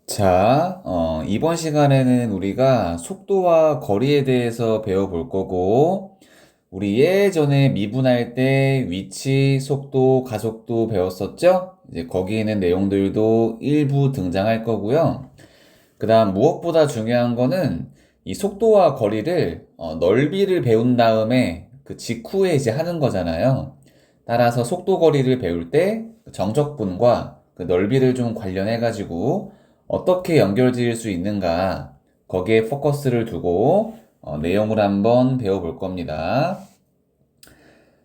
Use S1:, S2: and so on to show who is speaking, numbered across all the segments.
S1: 자, 이번 시간에는 우리가 속도와 거리에 대해서 배워볼 거고, 우리 예전에 미분할 때 위치, 속도, 가속도 배웠었죠? 이제 거기에 있는 내용들도 일부 등장할 거고요. 그 다음 무엇보다 중요한 거는 이 속도와 거리를, 넓이를 배운 다음에 그 직후에 이제 하는 거잖아요. 따라서 속도 거리를 배울 때 정적분과 그 넓이를 좀 관련해가지고 어떻게 연결 지을 수 있는가 거기에 포커스를 두고 내용을 한번 배워볼 겁니다.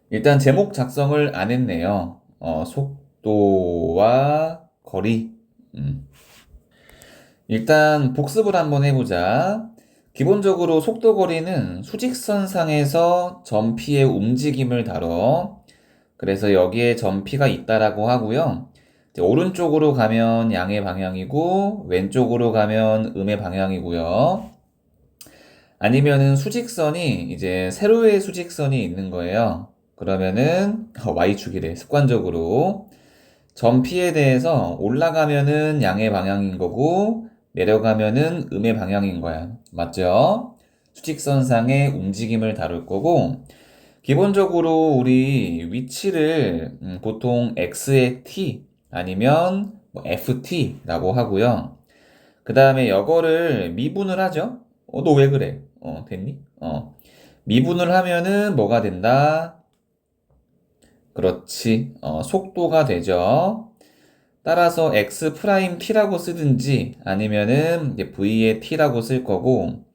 S1: 일단 제목 작성을 안 했네요. 속도와 거리. 음. 일단 복습을 한번 해보자. 기본적으로 속도 거리는 수직선상에서 점피의 움직임을 다뤄. 그래서 여기에 점피가 있다라고 하고요. 이제 오른쪽으로 가면 양의 방향이고 왼쪽으로 가면 음의 방향이고요. 아니면은 수직선이 이제 세로의 수직선이 있는 거예요. 그러면은 Y축이래 습관적으로 점피에 대해서 올라가면은 양의 방향인 거고 내려가면은 음의 방향인 거야. 맞죠? 수직선상의 움직임을 다룰 거고 기본적으로 우리 위치를 보통 x의 t 아니면 뭐 ft라고 하고요. 그 다음에 이거를 미분을 하죠. 너 왜 그래? 됐니? 미분을 하면은 뭐가 된다? 그렇지. 속도가 되죠. 따라서 x 프라임 t라고 쓰든지 아니면은 이제 v의 t라고 쓸 거고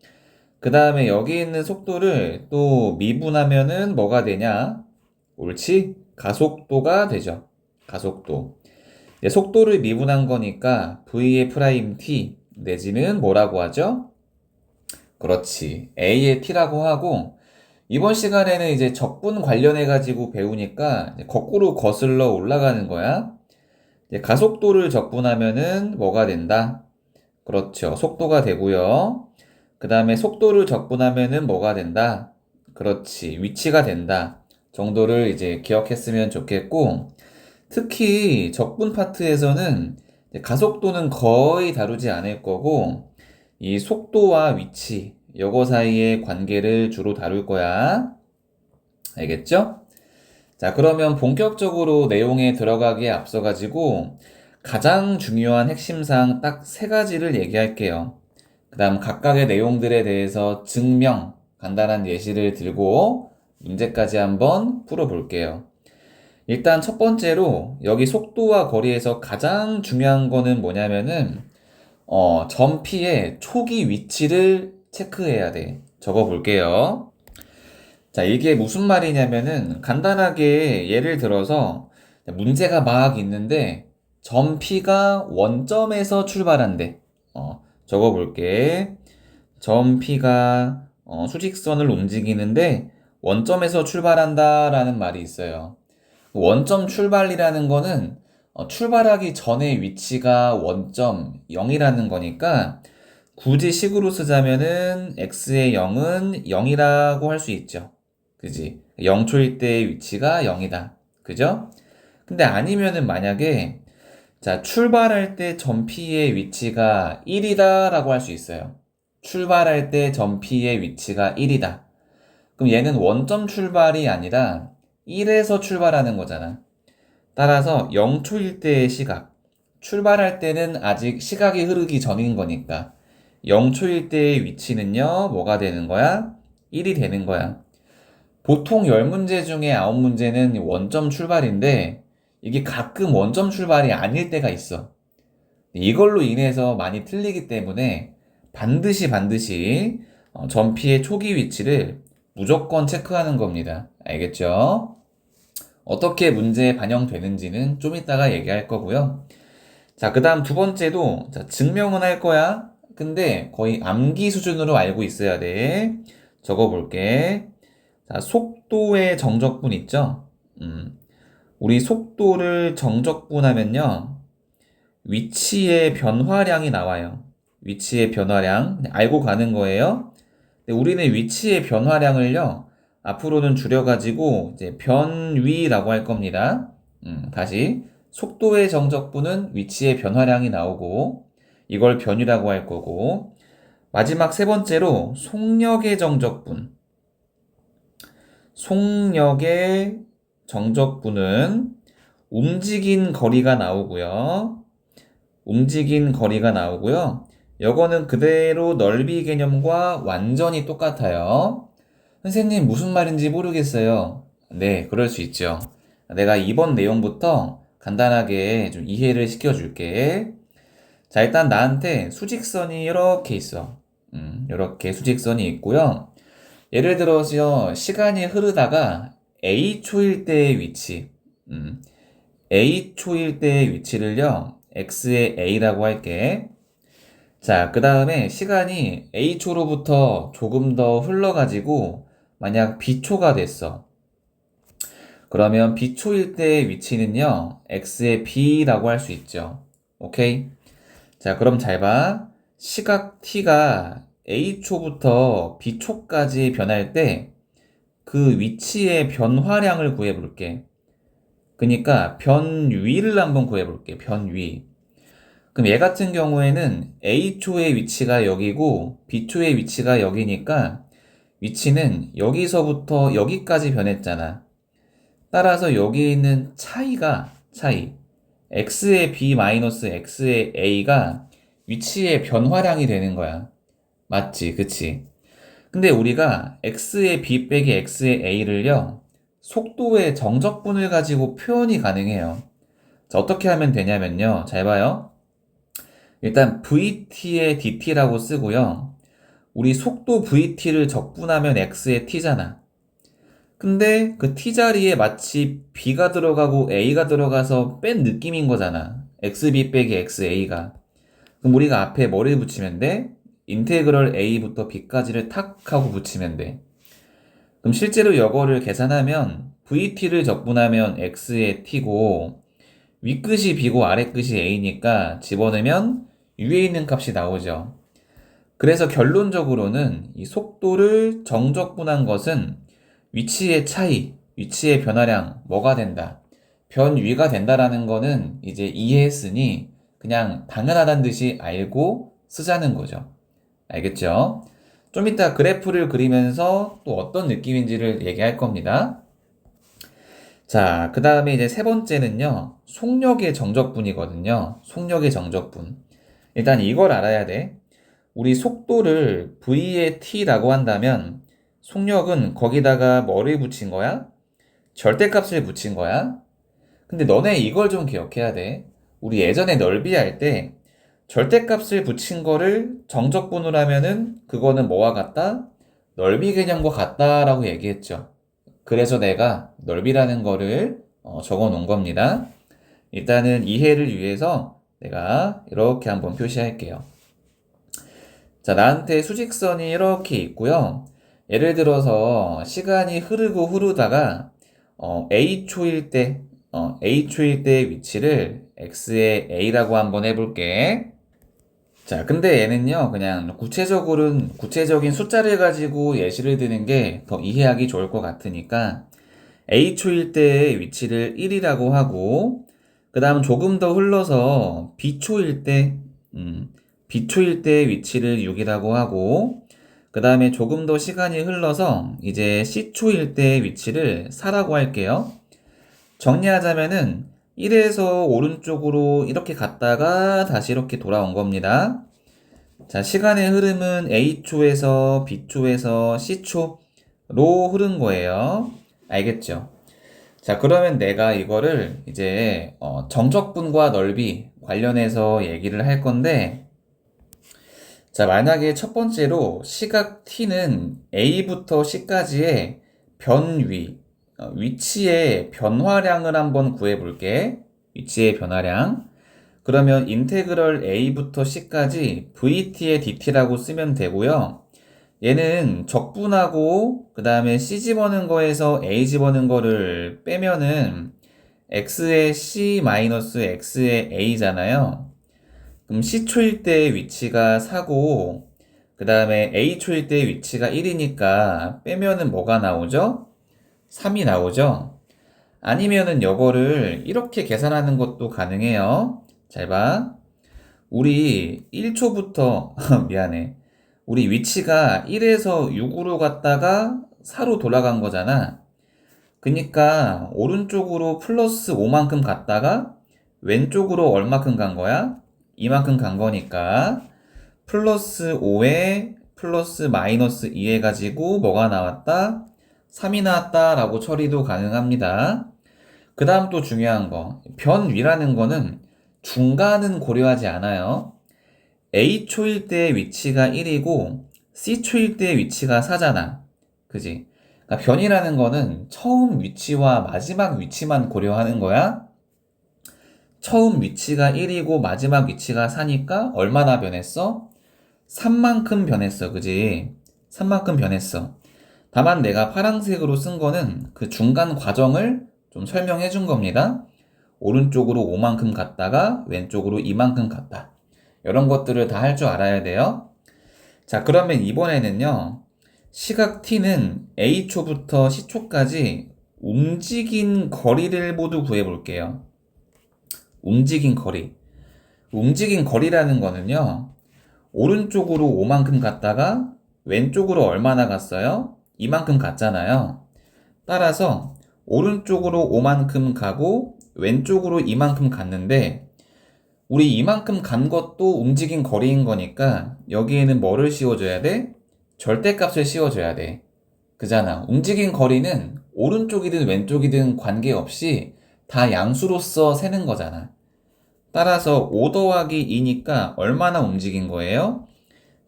S1: 그 다음에 여기 있는 속도를 또 미분하면은 뭐가 되냐? 옳지? 가속도가 되죠. 가속도. 이제 속도를 미분한 거니까 v의 프라임 t 내지는 뭐라고 하죠? 그렇지. a의 t라고 하고 이번 시간에는 이제 적분 관련해 가지고 배우니까 이제 거꾸로 거슬러 올라가는 거야. 이제 가속도를 적분하면은 뭐가 된다? 그렇죠. 속도가 되고요. 그 다음에 속도를 적분하면은 뭐가 된다? 그렇지. 위치가 된다. 정도를 이제 기억했으면 좋겠고, 특히 적분 파트에서는 이제 가속도는 거의 다루지 않을 거고, 이 속도와 위치, 요거 사이의 관계를 주로 다룰 거야. 알겠죠? 자, 그러면 본격적으로 내용에 들어가기에 앞서가지고 가장 중요한 핵심사항 딱 세 가지를 얘기할게요. 그 다음 각각의 내용들에 대해서 증명, 간단한 예시를 들고 문제까지 한번 풀어볼게요. 일단 첫 번째로 여기 속도와 거리에서 가장 중요한 거는 뭐냐면은 점피의 초기 위치를 체크해야 돼. 적어 볼게요. 자, 이게 무슨 말이냐면은 간단하게 예를 들어서 문제가 막 있는데 점피가 원점에서 출발한대. 적어 볼게. 점피가 수직선을 움직이는데 원점에서 출발한다라는 말이 있어요. 원점 출발이라는 거는 출발하기 전에 위치가 원점 0이라는 거니까 굳이 식으로 쓰자면은 x의 0은 0이라고 할 수 있죠. 그지? 0초일 때의 위치가 0이다. 그죠? 근데 아니면은 만약에 자, 출발할 때 점피의 위치가 1이다 라고 할 수 있어요. 출발할 때 점피의 위치가 1이다. 그럼 얘는 원점 출발이 아니라 1에서 출발하는 거잖아. 따라서 0초일 때의 시각. 출발할 때는 아직 시각이 흐르기 전인 거니까 0초일 때의 위치는요, 뭐가 되는 거야? 1이 되는 거야. 보통 10문제 중에 9문제는 원점 출발인데 이게 가끔 원점 출발이 아닐 때가 있어. 이걸로 인해서 많이 틀리기 때문에 반드시 점피의 초기 위치를 무조건 체크하는 겁니다. 알겠죠? 어떻게 문제에 반영되는지는 좀 이따가 얘기할 거고요. 자, 그 다음 두 번째도, 자, 증명은 할 거야. 근데 거의 암기 수준으로 알고 있어야 돼. 적어 볼게. 자, 속도의 정적분 있죠? 우리 속도를 정적분하면요. 위치의 변화량이 나와요. 위치의 변화량. 그냥 알고 가는 거예요. 근데 우리는 위치의 변화량을요. 앞으로는 줄여가지고 이제 변위라고 할 겁니다. 다시 속도의 정적분은 위치의 변화량이 나오고 이걸 변이라고 할 거고, 마지막 세 번째로 속력의 정적분. 속력의 정적분은 움직인 거리가 나오고요. 움직인 거리가 나오고요. 요거는 그대로 넓이 개념과 완전히 똑같아요. 선생님, 무슨 말인지 모르겠어요. 네, 그럴 수 있죠. 내가 이번 내용부터 간단하게 좀 이해를 시켜줄게. 자, 일단 나한테 수직선이 이렇게 있어. 이렇게 수직선이 있고요. 예를 들어서 시간이 흐르다가 A초일 때의 위치, A초일 때의 위치를요, X의 A라고 할게. 자, 그 다음에 시간이 A초로부터 조금 더 흘러가지고 만약 B초가 됐어. 그러면 B초일 때의 위치는요, X의 B라고 할 수 있죠. 오케이? 자, 그럼 잘 봐. 시각 t가 a초부터 b초까지 변할 때 그 위치의 변화량을 구해볼게. 그러니까 변위를 한번 구해볼게. 변위. 그럼 얘 같은 경우에는 a초의 위치가 여기고 b초의 위치가 여기니까 위치는 여기서부터 여기까지 변했잖아. 따라서 여기 있는 차이. x의 b 마이너스 x의 a가 위치의 변화량이 되는 거야. 맞지? 그치? 근데 우리가 x의 b 빼기 x의 a를요, 속도의 정적분을 가지고 표현이 가능해요. 자, 어떻게 하면 되냐면요. 잘 봐요. 일단 vt의 dt라고 쓰고요. 우리 속도 vt를 적분하면 x의 t잖아. 근데 그 t 자리에 마치 b가 들어가고 a가 들어가서 뺀 느낌인 거잖아. xb 빼기 xa가. 그럼 우리가 앞에 뭐를 붙이면 돼? 인테그럴 a부터 b까지를 탁 하고 붙이면 돼. 그럼 실제로 이거를 계산하면 vt를 적분하면 x의 t고 윗끝이 b고 아래끝이 a니까 집어넣으면 위에 있는 값이 나오죠. 그래서 결론적으로는 이 속도를 정적분한 것은 위치의 차이, 위치의 변화량 뭐가 된다? 변위가 된다라는 거는 이제 이해했으니 그냥 당연하다는 듯이 알고 쓰자는 거죠. 알겠죠? 좀 이따 그래프를 그리면서 또 어떤 느낌인지를 얘기할 겁니다. 자, 그 다음에 이제 세 번째는요, 속력의 정적분이거든요. 속력의 정적분. 일단 이걸 알아야 돼. 우리 속도를 v의 t라고 한다면 속력은 거기다가 뭐를 붙인 거야? 절대값을 붙인 거야? 근데 너네 이걸 좀 기억해야 돼. 우리 예전에 넓이 할 때 절대값을 붙인 거를 정적분으로 하면은 그거는 뭐와 같다? 넓이 개념과 같다라고 얘기했죠. 그래서 내가 넓이라는 거를 적어 놓은 겁니다. 일단은 이해를 위해서 내가 이렇게 한번 표시할게요. 자, 나한테 수직선이 이렇게 있고요. 예를 들어서 시간이 흐르다가 A초일 때 A초일 때의 위치를 X의 A라고 한번 해볼게. 자, 근데 얘는요, 그냥 구체적인 숫자를 가지고 예시를 드는 게 더 이해하기 좋을 것 같으니까 A초일 때의 위치를 1이라고 하고, 그 다음 조금 더 흘러서 B초일 때의 위치를 6이라고 하고, 그 다음에 조금 더 시간이 흘러서 이제 C초일 때의 위치를 4라고 할게요. 정리하자면은 1에서 오른쪽으로 이렇게 갔다가 다시 이렇게 돌아온 겁니다. 자, 시간의 흐름은 A초에서 B초에서 C초로 흐른 거예요. 알겠죠? 자, 그러면 내가 이거를 이제 정적분과 넓이 관련해서 얘기를 할 건데, 자, 만약에 첫 번째로 시각 t는 A부터 C까지의 변위, 위치의 변화량을 한번 구해볼게. 위치의 변화량. 그러면 인테그럴 A부터 C까지 VT의 DT라고 쓰면 되고요. 얘는 적분하고 그 다음에 C 집어넣은 거에서 A 집어넣은 거를 빼면은 X의 C 마이너스 X의 A잖아요. 그럼 C초일 때의 위치가 4고 그 다음에 A초일 때의 위치가 1이니까 빼면은 뭐가 나오죠? 3이 나오죠? 아니면은 이거를 이렇게 계산하는 것도 가능해요. 잘 봐. 우리 1초부터, 미안해. 우리 위치가 1에서 6으로 갔다가 4로 돌아간 거잖아. 그니까 오른쪽으로 플러스 5만큼 갔다가 왼쪽으로 얼마큼 간 거야? 이만큼 간 거니까 플러스 5에 플러스 마이너스 2 해가지고 뭐가 나왔다? 3이 나왔다 라고 처리도 가능합니다. 그 다음 또 중요한 거, 변위라는 거는 중간은 고려하지 않아요. A초일 때 위치가 1이고 C초일 때 위치가 4잖아. 그지? 그러니까 변이라는 거는 처음 위치와 마지막 위치만 고려하는 거야. 처음 위치가 1이고 마지막 위치가 4니까 얼마나 변했어? 3만큼 변했어. 그지? 3만큼 변했어. 다만 내가 파란색으로 쓴 거는 그 중간 과정을 좀 설명해 준 겁니다. 오른쪽으로 5만큼 갔다가 왼쪽으로 2만큼 갔다. 이런 것들을 다 할 줄 알아야 돼요. 자, 그러면 이번에는요. 시각 t는 a초부터 c초까지 움직인 거리를 모두 구해 볼게요. 움직인 거리. 움직인 거리라는 거는요. 오른쪽으로 5만큼 갔다가 왼쪽으로 얼마나 갔어요? 이만큼 갔잖아요. 따라서 오른쪽으로 5만큼 가고 왼쪽으로 이만큼 갔는데 우리 이만큼 간 것도 움직인 거리인 거니까 여기에는 뭐를 씌워줘야 돼? 절대값을 씌워줘야 돼. 그잖아. 움직인 거리는 오른쪽이든 왼쪽이든 관계없이 다 양수로서 세는 거잖아. 따라서 5 더하기 2니까 얼마나 움직인 거예요?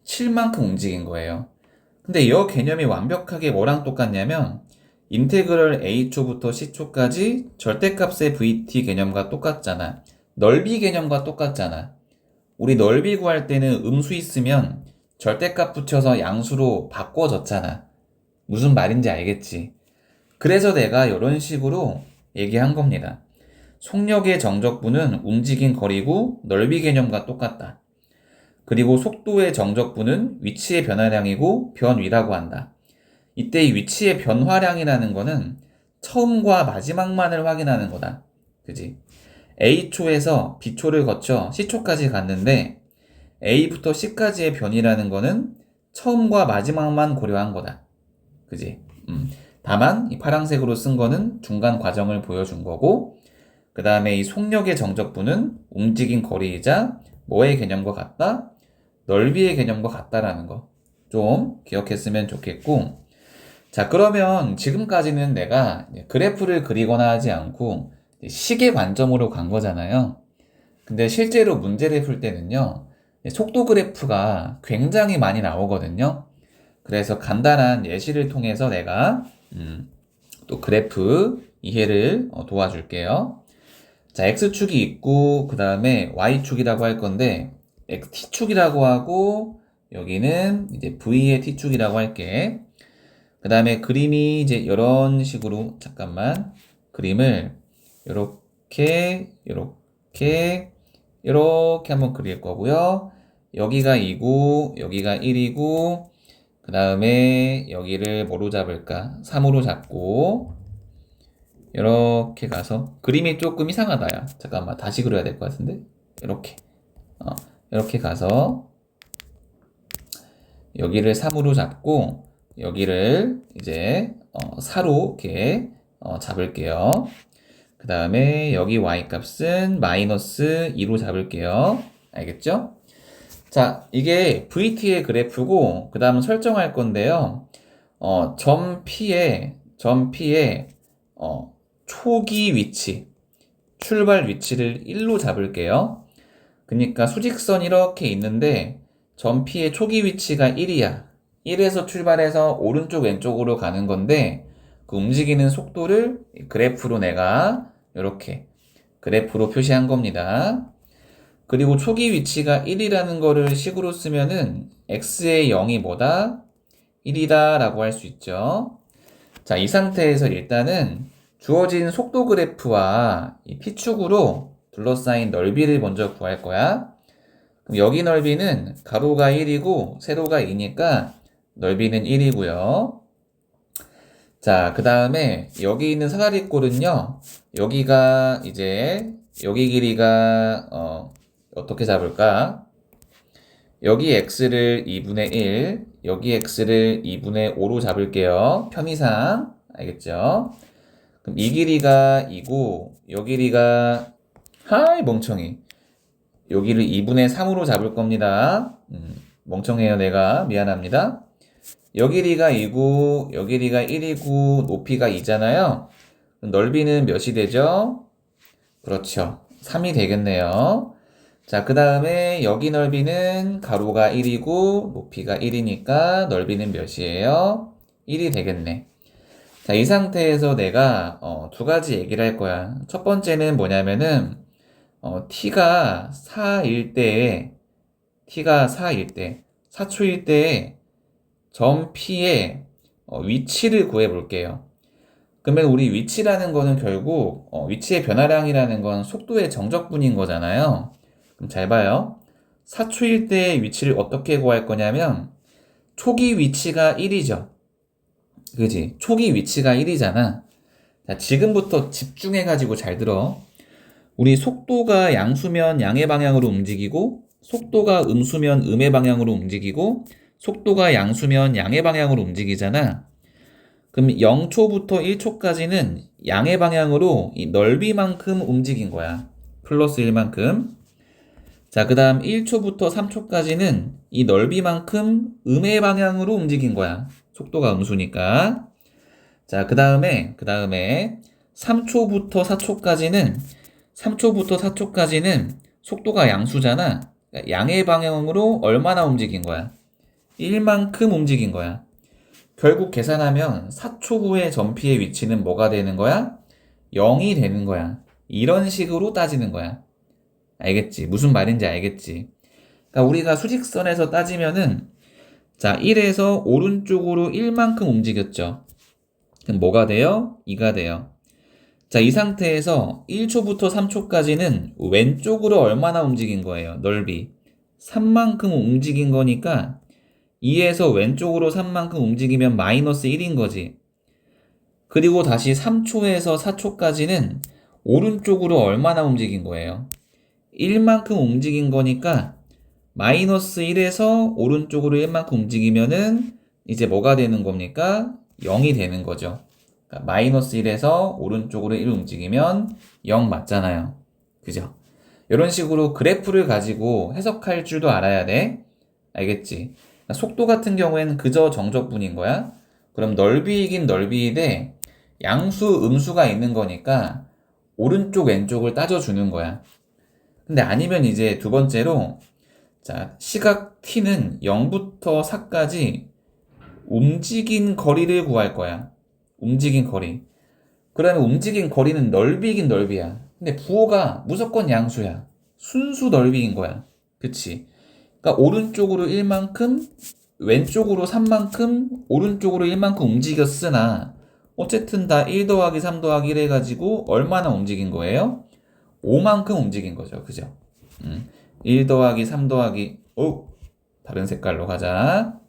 S1: 7만큼 움직인 거예요. 근데 이 개념이 완벽하게 뭐랑 똑같냐면 인테그럴 a초부터 c초까지 절대값의 vt 개념과 똑같잖아. 넓이 개념과 똑같잖아. 우리 넓이 구할 때는 음수 있으면 절대값 붙여서 양수로 바꿔줬잖아. 무슨 말인지 알겠지? 그래서 내가 이런 식으로 얘기한 겁니다. 속력의 정적분은 움직인 거리고 넓이 개념과 똑같다. 그리고 속도의 정적분은 위치의 변화량이고 변위라고 한다. 이때 이 위치의 변화량이라는 거는 처음과 마지막만을 확인하는 거다. 그지? A초에서 B초를 거쳐 C초까지 갔는데 A부터 C까지의 변이라는 거는 처음과 마지막만 고려한 거다. 그지? 다만 이 파란색으로 쓴 거는 중간 과정을 보여준 거고 그 다음에 이 속력의 정적분은 움직인 거리이자 뭐의 개념과 같다? 넓이의 개념과 같다라는 거 좀 기억했으면 좋겠고 자 그러면 지금까지는 내가 그래프를 그리거나 하지 않고 시계 관점으로 간 거잖아요. 근데 실제로 문제를 풀 때는요 속도 그래프가 굉장히 많이 나오거든요. 그래서 간단한 예시를 통해서 내가 또 그래프 이해를 도와줄게요. 자, X축이 있고, 그 다음에 Y축이라고 할 건데, T축이라고 하고, 여기는 이제 V의 T축이라고 할게. 그 다음에 그림이 이제 이런 식으로, 잠깐만, 그림을 요렇게, 요렇게, 요렇게 한번 그릴 거고요. 여기가 2고, 여기가 1이고, 그 다음에 여기를 뭐로 잡을까? 3으로 잡고, 이렇게 가서 그림이 조금 이상하다 야 잠깐만 다시 그려야 될 것 같은데 이렇게 이렇게 가서 여기를 3으로 잡고 여기를 이제 4로 이렇게 잡을게요. 그 다음에 여기 y 값은 마이너스 2로 잡을게요. 알겠죠? 자 이게 VT의 그래프고 그 다음 설정할 건데요. 점 P에 초기 위치, 출발 위치를 1로 잡을게요. 그러니까 수직선 이렇게 있는데 점 P의 초기 위치가 1이야. 1에서 출발해서 오른쪽 왼쪽으로 가는 건데 그 움직이는 속도를 그래프로 내가 이렇게 그래프로 표시한 겁니다. 그리고 초기 위치가 1이라는 거를 식으로 쓰면은 x의 0이 뭐다? 1이다 라고 할 수 있죠. 자, 이 상태에서 일단은 주어진 속도 그래프와 이 P축으로 둘러싸인 넓이를 먼저 구할 거야. 그럼 여기 넓이는 가로가 1이고 세로가 2니까 넓이는 1이고요. 자, 그 다음에 여기 있는 사다리꼴은요. 여기가 이제 여기 길이가 어떻게 잡을까? 여기 x를 2분의 1, 여기 x를 2분의 5로 잡을게요. 편의상. 알겠죠? 그럼 이 길이가 2고, 요 길이가, 하이, 멍청이. 여기를 2분의 3으로 잡을 겁니다. 멍청해요, 내가. 미안합니다. 요 길이가 2고, 요 길이가 1이고, 높이가 2잖아요. 넓이는 몇이 되죠? 그렇죠. 3이 되겠네요. 자, 그 다음에 여기 넓이는 가로가 1이고, 높이가 1이니까 넓이는 몇이에요? 1이 되겠네. 자, 이 상태에서 내가 두 가지 얘기를 할 거야. 첫 번째는 뭐냐면은 t가 4일 때에 t가 4일 때 4초일 때에 점 P의 위치를 구해 볼게요. 그러면 우리 위치라는 거는 결국 위치의 변화량이라는 건 속도의 정적분인 거잖아요. 그럼 잘 봐요. 4초일 때의 위치를 어떻게 구할 거냐면 초기 위치가 1이죠. 그지? 초기 위치가 1이잖아. 자, 지금부터 집중해가지고 잘 들어. 우리 속도가 양수면 양의 방향으로 움직이고, 속도가 음수면 음의 방향으로 움직이고, 속도가 양수면 양의 방향으로 움직이잖아. 그럼 0초부터 1초까지는 양의 방향으로 이 넓이만큼 움직인 거야. 플러스 1만큼. 자, 그 다음 1초부터 3초까지는 이 넓이만큼 음의 방향으로 움직인 거야. 속도가 음수니까. 자, 그 다음에 3초부터 4초까지는 속도가 양수잖아. 그러니까 양의 방향으로 얼마나 움직인 거야? 1만큼 움직인 거야. 결국 계산하면 4초 후의 점피의 위치는 뭐가 되는 거야? 0이 되는 거야. 이런 식으로 따지는 거야. 알겠지? 무슨 말인지 알겠지? 그러니까 우리가 수직선에서 따지면은 자, 1에서 오른쪽으로 1만큼 움직였죠. 그럼 뭐가 돼요? 2가 돼요. 자, 이 상태에서 1초부터 3초까지는 왼쪽으로 얼마나 움직인 거예요? 넓이. 3만큼 움직인 거니까 2에서 왼쪽으로 3만큼 움직이면 마이너스 1인 거지. 그리고 다시 3초에서 4초까지는 오른쪽으로 얼마나 움직인 거예요? 1만큼 움직인 거니까 마이너스 1에서 오른쪽으로 1만큼 움직이면은 이제 뭐가 되는 겁니까? 0이 되는 거죠. 그러니까 마이너스 1에서 오른쪽으로 1 움직이면 0 맞잖아요. 그죠? 이런 식으로 그래프를 가지고 해석할 줄도 알아야 돼. 알겠지? 그러니까 속도 같은 경우에는 그저 정적분인 거야. 그럼 넓이이긴 넓이인데 양수, 음수가 있는 거니까 오른쪽, 왼쪽을 따져주는 거야. 근데 아니면 이제 두 번째로 자, 시각 t는 0부터 4까지 움직인 거리를 구할 거야. 움직인 거리. 그러면 움직인 거리는 넓이긴 넓이야. 근데 부호가 무조건 양수야. 순수 넓이인 거야. 그치? 그러니까 오른쪽으로 1만큼, 왼쪽으로 3만큼, 오른쪽으로 1만큼 움직였으나 어쨌든 다 1 더하기 3 더하기 1 해가지고 얼마나 움직인 거예요? 5만큼 움직인 거죠. 그죠? 1 더하기 3 더하기 다른 색깔로 가자.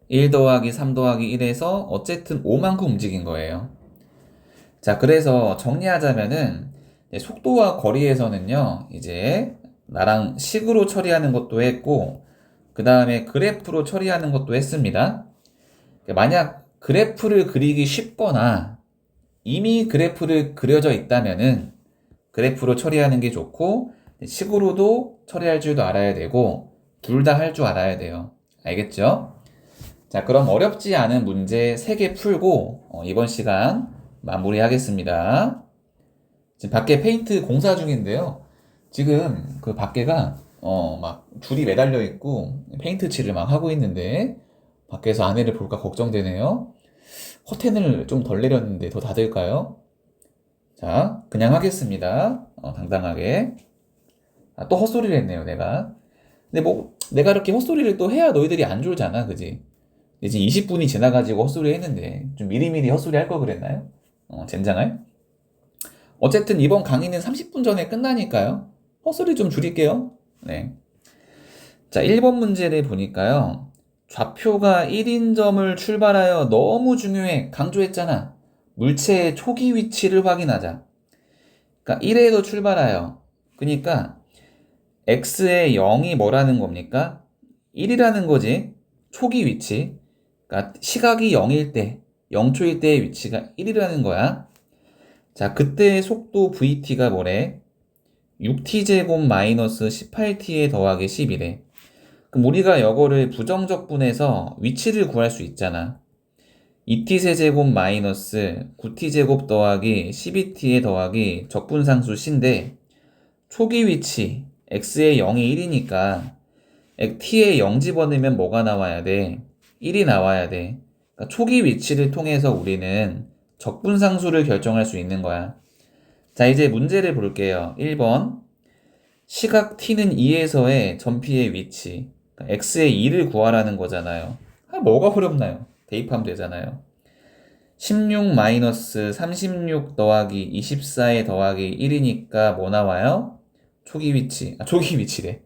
S1: 1 더하기 3 더하기 1에서 어쨌든 5만큼 움직인 거예요. 자, 그래서 정리하자면은 속도와 거리에서는요, 이제 나랑 식으로 처리하는 것도 했고, 그 다음에 그래프로 처리하는 것도 했습니다. 만약 그래프를 그리기 쉽거나 이미 그래프를 그려져 있다면은 그래프로 처리하는 게 좋고, 식으로도 처리할 줄도 알아야 되고, 둘 다 할 줄 알아야 돼요. 알겠죠? 자, 그럼 어렵지 않은 문제 3개 풀고 이번 시간 마무리하겠습니다. 지금 밖에 페인트 공사 중인데요. 지금 그 밖에가 막 줄이 매달려 있고 페인트 칠을 막 하고 있는데 밖에서 아내를 볼까 걱정되네요. 커튼을 좀 덜 내렸는데 더 닫을까요? 자, 그냥 하겠습니다. 당당하게. 아, 또 헛소리를 했네요, 내가. 근데 뭐 내가 이렇게 헛소리를 또 해야 너희들이 안 졸잖아, 그지? 이제 20분이 지나가지고 헛소리 했는데 좀 미리미리 헛소리 할 걸 그랬나요? 젠장할? 어쨌든 이번 강의는 30분 전에 끝나니까요. 헛소리 좀 줄일게요. 네. 자, 1번 문제를 보니까요. 좌표가 1인 점을 출발하여 너무 중요해. 강조했잖아. 물체의 초기 위치를 확인하자. 그러니까 1에서 출발하여. 그러니까 x의 0이 뭐라는 겁니까? 1이라는 거지. 초기 위치. 그러니까 시각이 0일 때, 0초일 때의 위치가 1이라는 거야. 자, 그때의 속도 vt가 뭐래? 6t제곱 마이너스 18t에 더하기 10이래. 그럼 우리가 이거를 부정적분해서 위치를 구할 수 있잖아. 2t세제곱 마이너스 9t제곱 더하기 12t에 더하기 적분상수 c인데 초기 위치 x의 0이 1이니까 t에 0 집어넣으면 뭐가 나와야 돼? 1이 나와야 돼. 그러니까 초기 위치를 통해서 우리는 적분상수를 결정할 수 있는 거야. 자, 이제 문제를 볼게요. 1번. 시각 t는 2에서의 전피의 위치. 그러니까 x의 2를 구하라는 거잖아요. 뭐가 어렵나요? 대입하면 되잖아요. 16 마이너스 36 더하기 24에 더하기 1이니까 뭐 나와요? 초기 위치. 초기 위치래.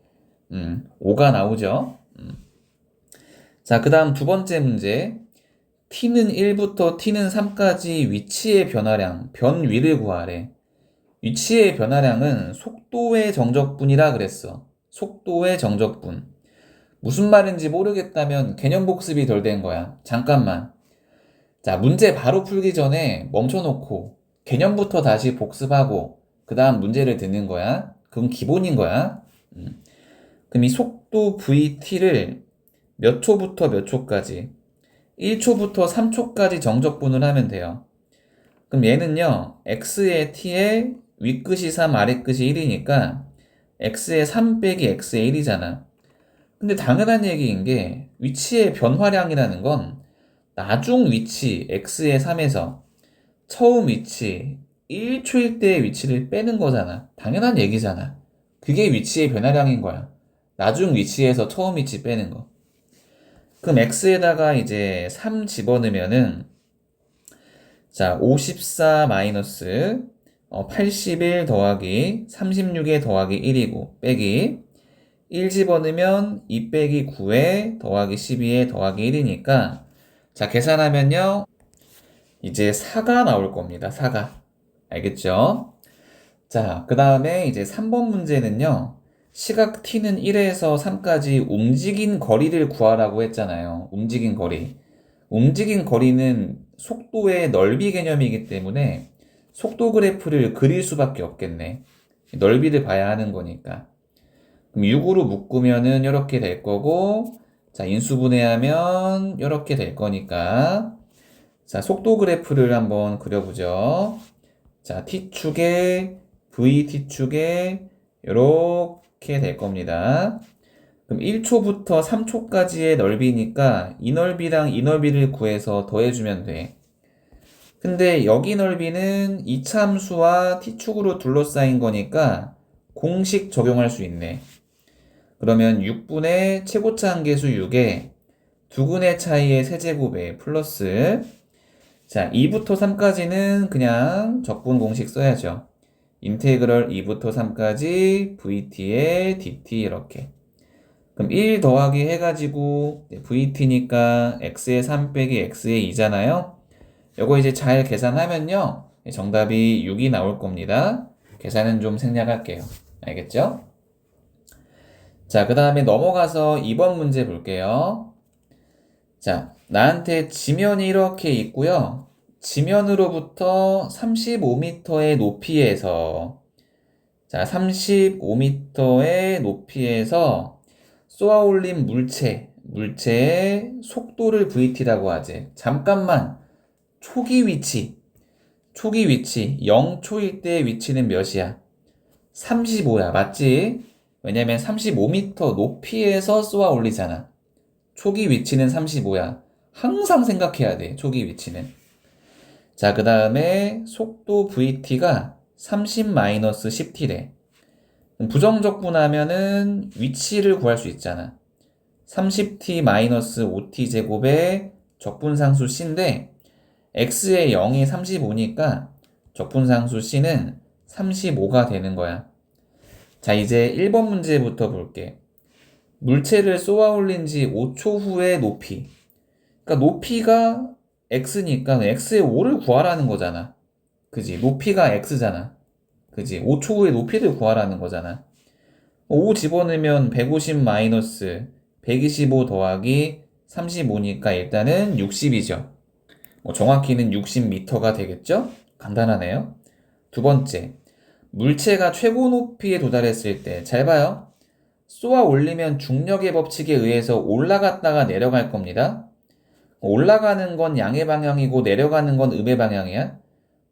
S1: 5가 나오죠. 자, 그 다음 두 번째 문제. t는 1부터 t는 3까지 위치의 변화량, 변위를 구하래. 위치의 변화량은 속도의 정적분이라 그랬어. 속도의 정적분. 무슨 말인지 모르겠다면 개념 복습이 덜 된 거야. 잠깐만. 자, 문제 바로 풀기 전에 멈춰놓고 개념부터 다시 복습하고 그 다음 문제를 듣는 거야. 그건 기본인 거야. 그럼 이 속도 vt를 몇 초부터 몇 초까지? 1초부터 3초까지 정적분을 하면 돼요. 그럼 얘는요, x의 t의 윗끝이 3, 아래끝이 1이니까 x의 3 빼기 x의 1이잖아. 근데 당연한 얘기인 게 위치의 변화량이라는 건 나중 위치 x의 3에서 처음 위치 1초일 때의 위치를 빼는 거잖아. 당연한 얘기잖아. 그게 위치의 변화량인 거야. 나중 위치에서 처음 위치 빼는 거. 그럼 x에다가 이제 3 집어넣으면은 자, 54 마이너스 81 더하기 36에 더하기 1이고 빼기 1 집어넣으면 2 빼기 9에 더하기 12에 더하기 1이니까 자, 계산하면요. 이제 4가 나올 겁니다. 4가. 알겠죠? 자, 그 다음에 이제 3번 문제는요. 시각 t는 1에서 3까지 움직인 거리를 구하라고 했잖아요. 움직인 거리. 움직인 거리는 속도의 넓이 개념이기 때문에 속도 그래프를 그릴 수밖에 없겠네. 넓이를 봐야 하는 거니까. 그럼 6으로 묶으면은 이렇게 될 거고, 자, 인수분해하면 이렇게 될 거니까, 자, 속도 그래프를 한번 그려보죠. 자, t축에, vt축에 이렇게 될 겁니다. 그럼 1초부터 3초까지의 넓이니까 이 넓이랑 이 넓이를 구해서 더해주면 돼. 근데 여기 넓이는 이차함수와 t축으로 둘러싸인 거니까 공식 적용할 수 있네. 그러면 6분의 최고차 한계수 6에 두근의 차이의 세제곱에 플러스 자 2부터 3까지는 그냥 적분 공식 써야죠. 인테그럴 2부터 3까지 vt에 dt 이렇게. 그럼 1 더하기 해가지고 vt니까 x의 3 빼기 x의 2잖아요. 요거 이제 잘 계산하면요. 정답이 6이 나올 겁니다. 계산은 좀 생략할게요. 알겠죠? 자, 그 다음에 넘어가서 2번 문제 볼게요. 자, 나한테 지면이 이렇게 있고요. 지면으로부터 35m의 높이에서 자, 35m의 높이에서 쏘아 올린 물체의 속도를 vt라고 하지. 잠깐만. 초기 위치 0초일 때의 위치는 몇이야? 35야. 맞지? 왜냐면 35m 높이에서 쏘아 올리잖아. 초기 위치는 35야. 항상 생각해야 돼. 초기 위치는. 자, 그 다음에 속도 vt가 30-10t래. 부정적분하면은 위치를 구할 수 있잖아. 30t-5t 제곱의 적분상수 c인데 x의 0이 35니까 적분상수 c는 35가 되는 거야. 자, 이제 1번 문제부터 볼게. 물체를 쏘아 올린 지 5초 후의 높이. 그러니까 높이가 x니까 x의 5를 구하라는 거잖아. 그지? 높이가 x잖아. 그지? 5초 후의 높이를 구하라는 거잖아. 5 집어넣으면 150 마이너스 125 더하기 35니까 일단은 60이죠. 정확히는 60m가 되겠죠? 간단하네요. 두 번째, 물체가 최고 높이에 도달했을 때, 잘 봐요. 쏘아 올리면 중력의 법칙에 의해서 올라갔다가 내려갈 겁니다. 올라가는 건 양의 방향이고 내려가는 건 음의 방향이야.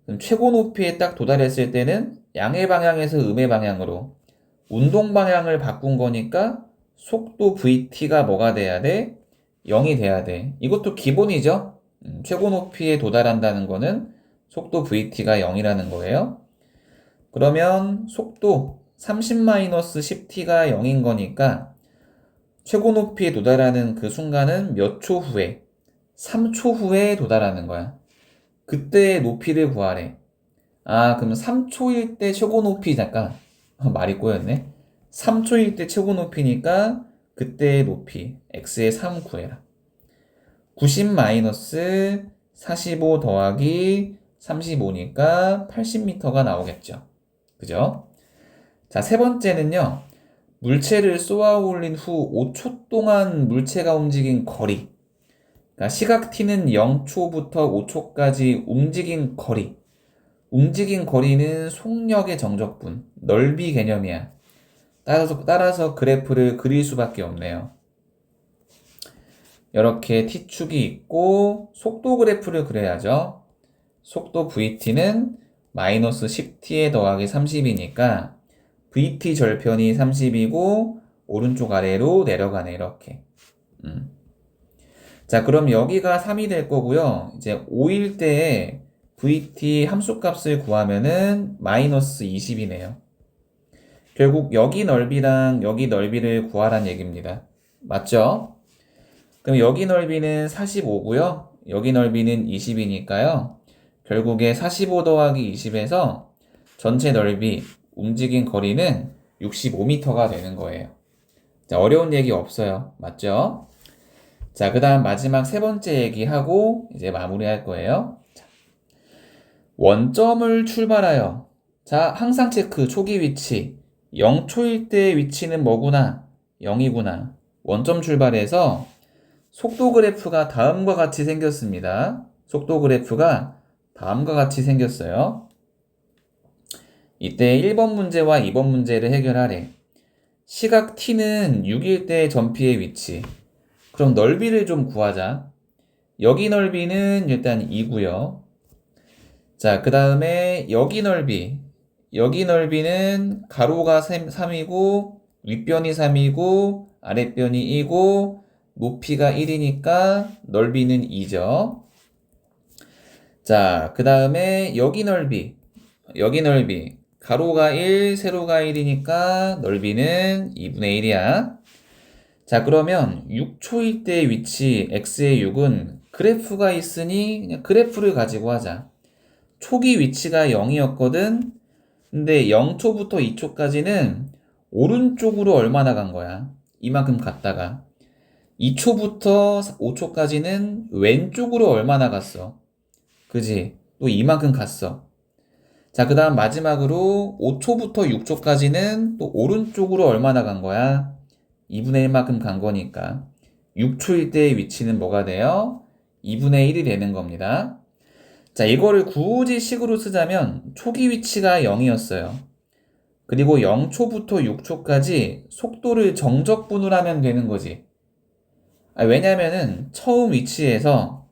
S1: 그럼 최고 높이에 딱 도달했을 때는 양의 방향에서 음의 방향으로 운동 방향을 바꾼 거니까 속도 vt가 뭐가 돼야 돼? 0이 돼야 돼. 이것도 기본이죠. 최고 높이에 도달한다는 거는 속도 vt가 0이라는 거예요. 그러면 속도 30-10t가 0인 거니까 최고 높이에 도달하는 그 순간은 몇 초 후에? 3초 후에 도달하는 거야. 그때의 높이를 구하래. 그럼 3초일 때 최고 높이, 잠깐. 말이 꼬였네. 3초일 때 최고 높이니까 그때의 높이, x의 3 구해라. 90-45 더하기 35니까 80m가 나오겠죠. 그죠? 자, 세 번째는요. 물체를 쏘아 올린 후 5초 동안 물체가 움직인 거리. 그러니까 시각 t는 0초부터 5초까지 움직인 거리. 움직인 거리는 속력의 정적분, 넓이 개념이야. 따라서 그래프를 그릴 수밖에 없네요. 이렇게 t축이 있고 속도 그래프를 그려야죠. 속도 vt는 마이너스 10t에 더하기 30이니까 vt 절편이 30이고 오른쪽 아래로 내려가네, 이렇게. 자, 그럼 여기가 3이 될 거고요. 이제 5일 때에 vt 함수값을 구하면은 마이너스 20이네요. 결국 여기 넓이랑 여기 넓이를 구하란 얘기입니다. 맞죠? 그럼 여기 넓이는 45고요. 여기 넓이는 20이니까요. 결국에 45 더하기 20에서 전체 넓이, 움직인 거리는 65m가 되는 거예요. 자, 어려운 얘기 없어요. 맞죠? 자, 그 다음 마지막 세 번째 얘기하고 이제 마무리할 거예요. 자, 원점을 출발하여. 자, 항상 체크, 초기 위치. 0초일 때 위치는 뭐구나? 0이구나. 원점 출발해서 속도 그래프가 다음과 같이 생겼습니다. 속도 그래프가 다음과 같이 생겼어요. 이때 1번 문제와 2번 문제를 해결하래. 시각 t는 6일 때 전피의 위치. 그럼 넓이를 좀 구하자. 여기 넓이는 일단 2고요. 자, 그 다음에 여기 넓이. 여기 넓이는 가로가 3이고 윗변이 3이고 아랫변이 2고 높이가 1이니까 넓이는 2죠. 자, 그 다음에 여기 넓이. 여기 넓이. 가로가 1, 세로가 1이니까 넓이는 2분의 1이야. 자, 그러면 6초일 때 위치 x의 6은 그래프가 있으니 그냥 그래프를 가지고 하자. 초기 위치가 0이었거든. 근데 0초부터 2초까지는 오른쪽으로 얼마나 간 거야? 이만큼 갔다가 2초부터 5초까지는 왼쪽으로 얼마나 갔어? 그지? 또 이만큼 갔어. 자, 그 다음 마지막으로 5초부터 6초까지는 또 오른쪽으로 얼마나 간 거야? 2분의 1만큼 간 거니까 6초일 때의 위치는 뭐가 돼요? 2분의 1이 되는 겁니다. 자, 이거를 굳이 식으로 쓰자면 초기 위치가 0이었어요. 그리고 0초부터 6초까지 속도를 정적분을 하면 되는 거지. 왜냐면은 처음 위치에서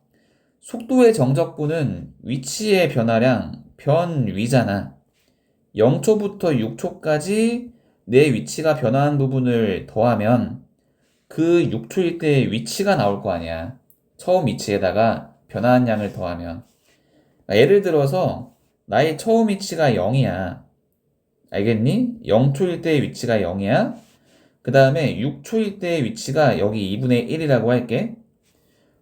S1: 속도의 정적분은 위치의 변화량 변위잖아. 0초부터 6초까지 내 위치가 변화한 부분을 더하면 그 6초일 때의 위치가 나올 거 아니야. 처음 위치에다가 변화한 양을 더하면. 예를 들어서 나의 처음 위치가 0이야. 알겠니? 0초일 때의 위치가 0이야. 그 다음에 6초일 때의 위치가 여기 2분의 1이라고 할게.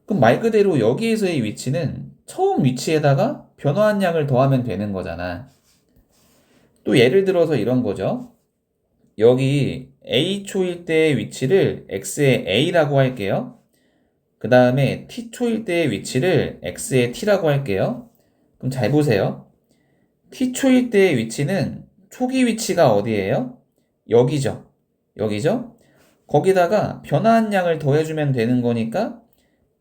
S1: 그럼 말 그대로 여기에서의 위치는 처음 위치에다가 변화한 양을 더하면 되는 거잖아. 또 예를 들어서 이런 거죠. 여기 A초일 때의 위치를 X의 A라고 할게요. 그 다음에 T초일 때의 위치를 X의 T라고 할게요. 그럼 잘 보세요. T초일 때의 위치는 초기 위치가 어디예요? 여기죠. 여기죠? 거기다가 변화한 양을 더해주면 되는 거니까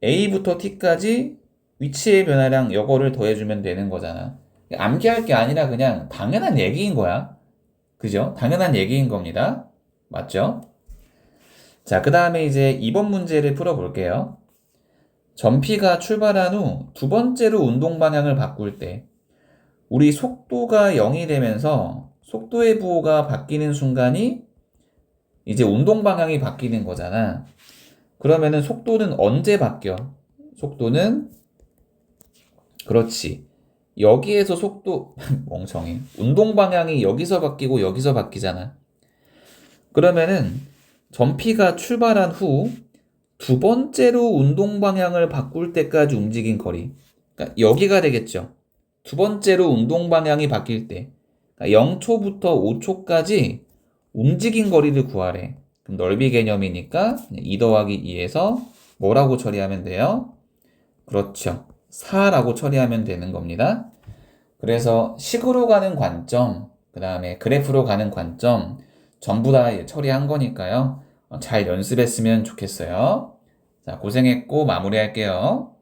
S1: A부터 T까지 위치의 변화량 요거를 더해주면 되는 거잖아. 암기할 게 아니라 그냥 당연한 얘기인 거야. 그죠? 당연한 얘기인 겁니다. 맞죠? 자, 그 다음에 이제 이번 문제를 풀어볼게요. 전피가 출발한 후 두 번째로 운동 방향을 바꿀 때 우리 속도가 0이 되면서 속도의 부호가 바뀌는 순간이 이제 운동 방향이 바뀌는 거잖아. 그러면은 속도는 언제 바뀌어? 속도는 그렇지. 여기에서 속도 멍청해. 운동 방향이 여기서 바뀌고 여기서 바뀌잖아. 그러면은 전피가 출발한 후 두 번째로 운동 방향을 바꿀 때까지 움직인 거리. 그러니까 여기가 되겠죠. 두 번째로 운동 방향이 바뀔 때. 그러니까 0초부터 5초까지 움직인 거리를 구하래. 그럼 넓이 개념이니까 2 더하기 2에서 뭐라고 처리하면 돼요? 그렇죠. 4라고 처리하면 되는 겁니다. 그래서 식으로 가는 관점, 그 다음에 그래프로 가는 관점 전부 다 처리한 거니까요. 잘 연습했으면 좋겠어요. 자, 고생했고 마무리할게요.